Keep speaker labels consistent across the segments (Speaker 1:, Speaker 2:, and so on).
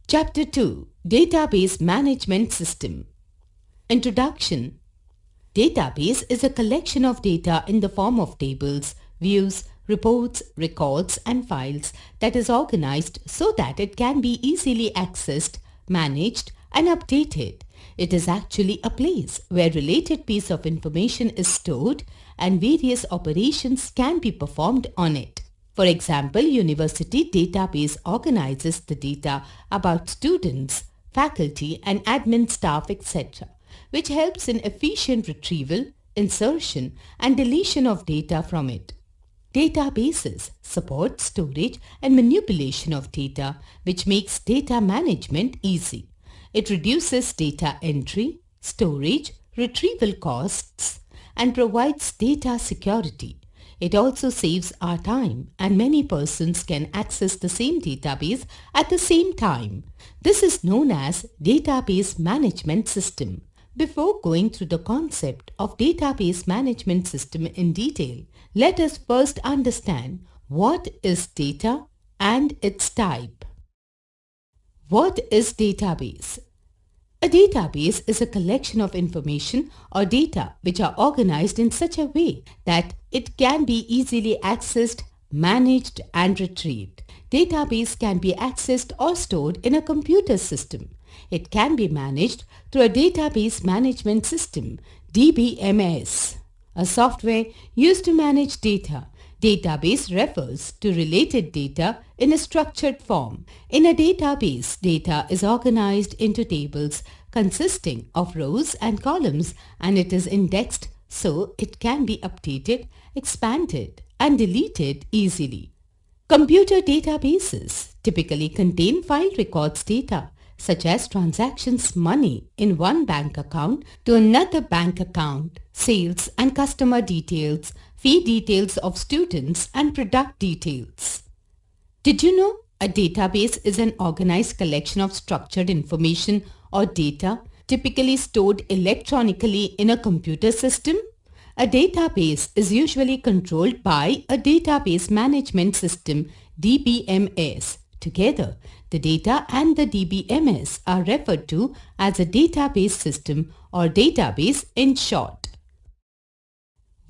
Speaker 1: Chapter 2: Database Management System. Introduction. Database is a collection of data in the form of tables, views, reports, records, and files that is organized so that it can be easily accessed, managed, and updated. It is actually a place where related piece of information is stored and various operations can be performed on it. For example, university database organizes the data about students, faculty, and admin staff, etc., which helps in efficient retrieval, insertion, and deletion of data from it. Databases support storage and manipulation of data, which makes data management easy. It reduces data entry, storage, retrieval costs, and provides data security. It also saves our time, and many persons can access the same database at the same time. This is known as Database Management System. Before going through the concept of Database Management System in detail, let us first understand what is data and its type. What is database? A database is a collection of information or data which are organized in such a way that it can be easily accessed, managed, and retrieved. Database can be accessed or stored in a computer system. It can be managed through a database management system, DBMS, a software used to manage data. Database refers to related data in a structured form. In a database, data is organized into tables consisting of rows and columns, and it is indexed so it can be updated, expanded, and deleted easily. Computer databases typically contain file records data, such as transactions money in one bank account to another bank account, sales and customer details, fee details of students, and product details. Did you know a database is an organized collection of structured information or data typically stored electronically in a computer system? A database is usually controlled by a database management system, DBMS. Together, the data and the DBMS are referred to as a database system or database in short.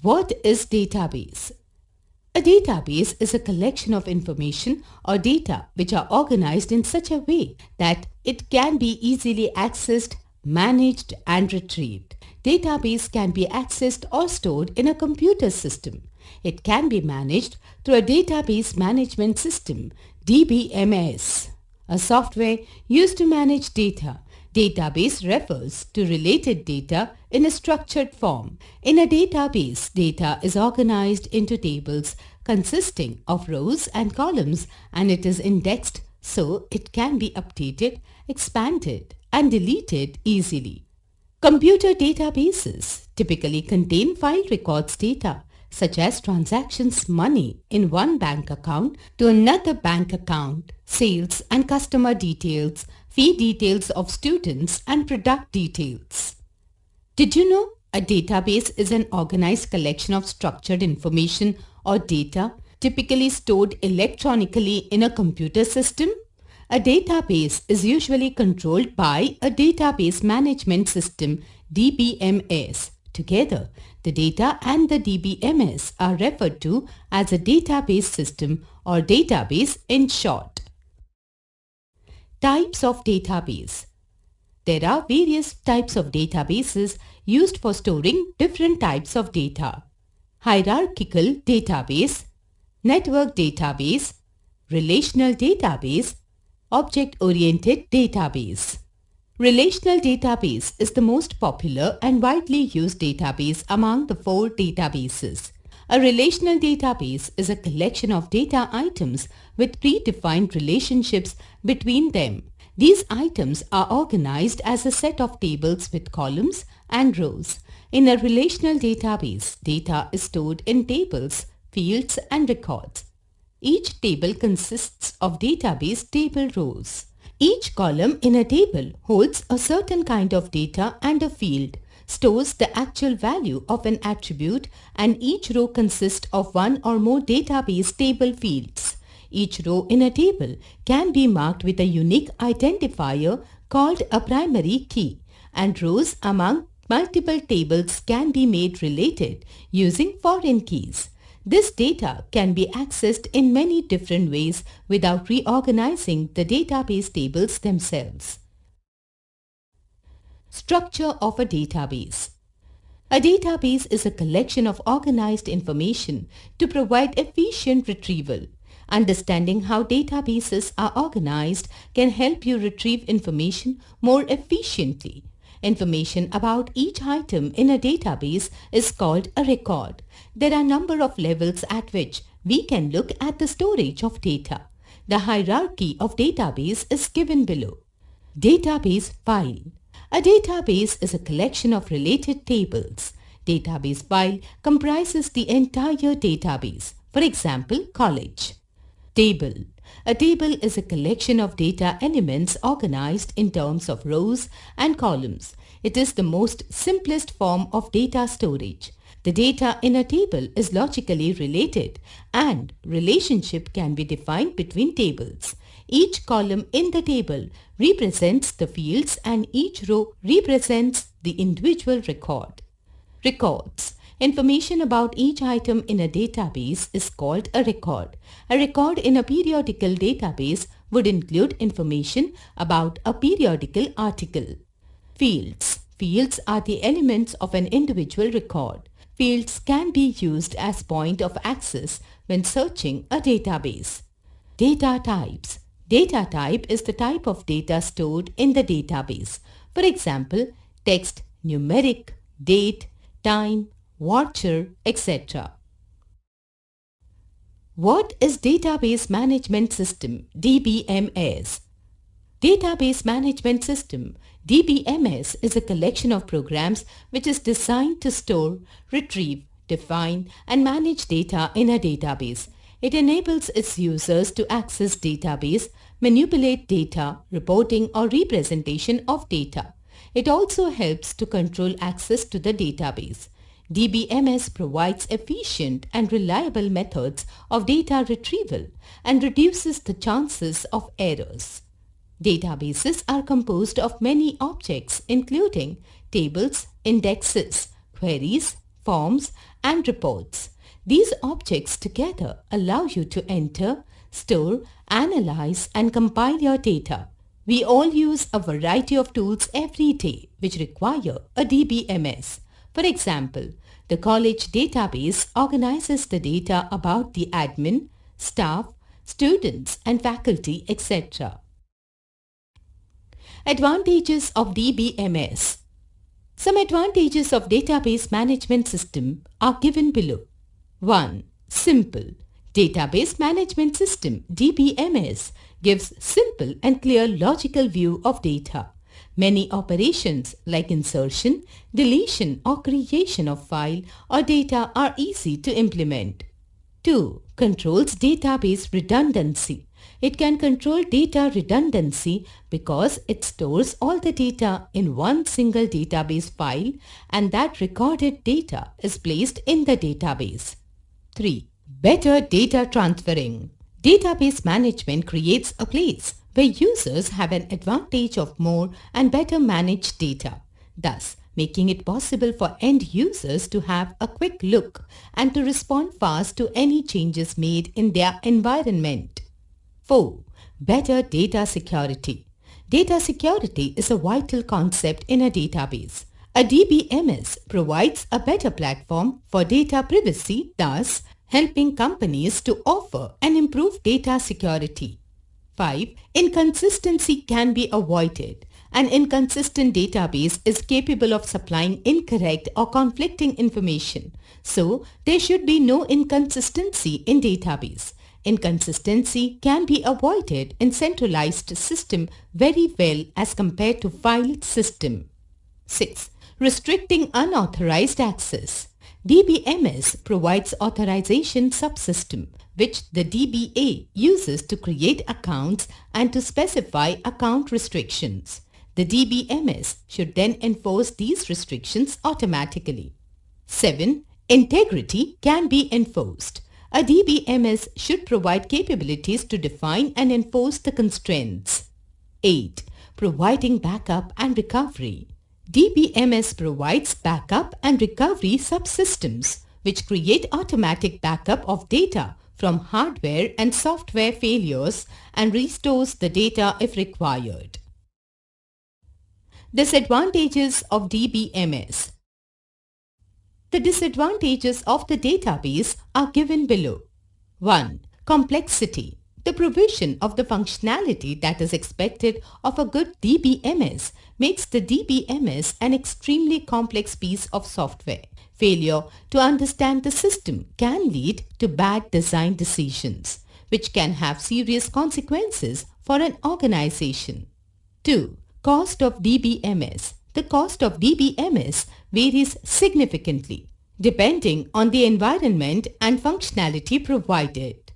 Speaker 1: What is database? A database is a collection of information or data which are organized in such a way that it can be easily accessed, managed, and retrieved. Database can be accessed or stored in a computer system. It can be managed through a database management system, DBMS, a software used to manage data. Database refers to related data in a structured form. In a database, data is organized into tables consisting of rows and columns, and it is indexed so it can be updated, expanded, and deleted easily. Computer databases typically contain file records data, such as transactions money in one bank account to another bank account, sales and customer details, fee details of students, and product details. Did you know a database is an organized collection of structured information or data typically stored electronically in a computer system? A database is usually controlled by a database management system, DBMS. Together, the data and the DBMS are referred to as a database system or database in short. Types of database. There are various types of databases used for storing different types of data. Hierarchical database, network database, relational database, object-oriented database. Relational database is the most popular and widely used database among the four databases. A relational database is a collection of data items with predefined relationships between them. These items are organized as a set of tables with columns and rows. In a relational database, data is stored in tables, fields, and records. Each table consists of database table rows. Each column in a table holds a certain kind of data, and a field stores the actual value of an attribute, and each row consists of one or more database table fields. Each row in a table can be marked with a unique identifier called a primary key, and rows among multiple tables can be made related using foreign keys. This data can be accessed in many different ways without reorganizing the database tables themselves. Structure of a database. A database is a collection of organized information to provide efficient retrieval. Understanding how databases are organized can help you retrieve information more efficiently. Information about each item in a database is called a record. There are a number of levels at which we can look at the storage of data. The hierarchy of database is given below. Database file. A database is a collection of related tables. Database file comprises the entire database. For example, college. Table. A table is a collection of data elements organized in terms of rows and columns. It is the most simplest form of data storage. The data in a table is logically related, and relationship can be defined between tables. Each column in the table represents the fields and each row represents the individual record. Records. Information about each item in a database is called a record. A record in a periodical database would include information about a periodical article. Fields. Fields are the elements of an individual record. Fields can be used as point of access when searching a database. Data types. Data type is the type of data stored in the database. For example, text, numeric, date, time, voucher, etc. What is Database Management System, DBMS? Database Management System, DBMS, is a collection of programs which is designed to store, retrieve, define, and manage data in a database. It enables its users to access database, manipulate data, reporting or representation of data. It also helps to control access to the database. DBMS provides efficient and reliable methods of data retrieval and reduces the chances of errors. Databases are composed of many objects including tables, indexes, queries, forms, and reports. These objects together allow you to enter, store, analyze, and compile your data. We all use a variety of tools every day which require a DBMS. For example, the college database organizes the data about the admin, staff, students, and faculty, etc. Advantages of DBMS. Some advantages of database management system are given below. 1. Simple. Database Management System (DBMS) gives simple and clear logical view of data. Many operations like insertion, deletion or creation of file or data are easy to implement. 2. Controls database redundancy. It can control data redundancy because it stores all the data in one single database file and that recorded data is placed in the database. 3. Better data transferring. Database management creates a place where users have an advantage of more and better managed data, thus making it possible for end users to have a quick look and to respond fast to any changes made in their environment. 4. Better data security. Data security is a vital concept in a database. A DBMS provides a better platform for data privacy, thus helping companies to offer and improve data security. 5. Inconsistency can be avoided. An inconsistent database is capable of supplying incorrect or conflicting information, so there should be no inconsistency in database. Inconsistency can be avoided in centralized system very well as compared to file system. 6. Restricting unauthorized access. DBMS provides authorization subsystem which the DBA uses to create accounts and to specify account restrictions. The DBMS should then enforce these restrictions automatically. 7. Integrity can be enforced. A DBMS should provide capabilities to define and enforce the constraints. 8. Providing backup and recovery. DBMS provides backup and recovery subsystems which create automatic backup of data from hardware and software failures and restores the data if required. Disadvantages of DBMS. The disadvantages of the database are given below. 1. Complexity. The provision of the functionality that is expected of a good DBMS makes the DBMS an extremely complex piece of software. Failure to understand the system can lead to bad design decisions, which can have serious consequences for an organization. 2. Cost of DBMS. The cost of DBMS varies significantly depending on the environment and functionality provided.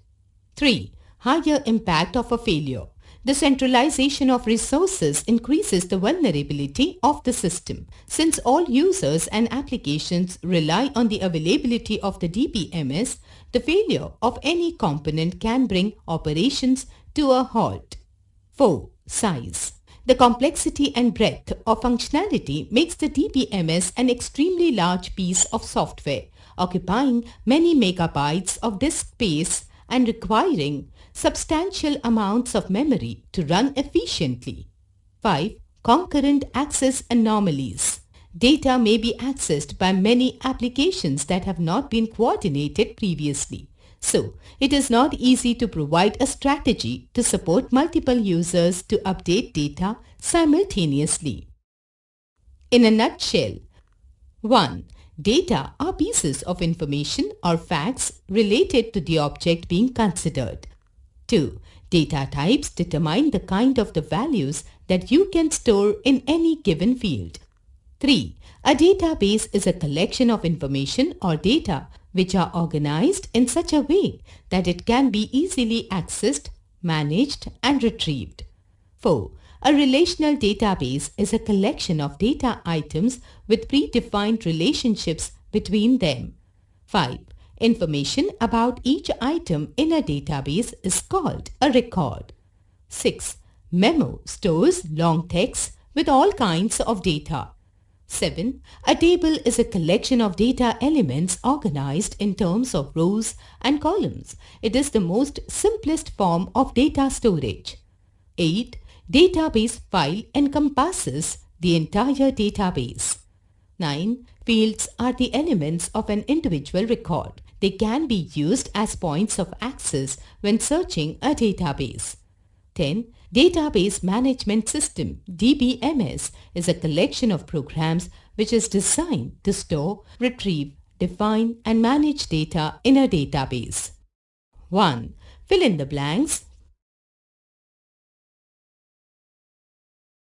Speaker 1: 3. Higher impact of a failure. The centralization of resources increases the vulnerability of the system. Since all users and applications rely on the availability of the DBMS, the failure of any component can bring operations to a halt. 4. Size. The complexity and breadth of functionality makes the DBMS an extremely large piece of software, occupying many megabytes of disk space and requiring substantial amounts of memory to run efficiently. 5. Concurrent access anomalies. Data may be accessed by many applications that have not been coordinated previously. So, it is not easy to provide a strategy to support multiple users to update data simultaneously. In a nutshell, 1. Data are pieces of information or facts related to the object being considered. 2. Data types determine the kind of the values that you can store in any given field. 3. A database is a collection of information or data which are organized in such a way that it can be easily accessed, managed, and retrieved. 4. A relational database is a collection of data items with predefined relationships between them. 5. Information about each item in a database is called a record. 6. Memo stores long text with all kinds of data. 7. A table is a collection of data elements organized in terms of rows and columns. It is the most simplest form of data storage. 8. Database file encompasses the entire database. 9. Fields are the elements of an individual record. They can be used as points of access when searching a database. 10. Database Management System (DBMS) is a collection of programs which is designed to store, retrieve, define and manage data in a database. 1. Fill in the blanks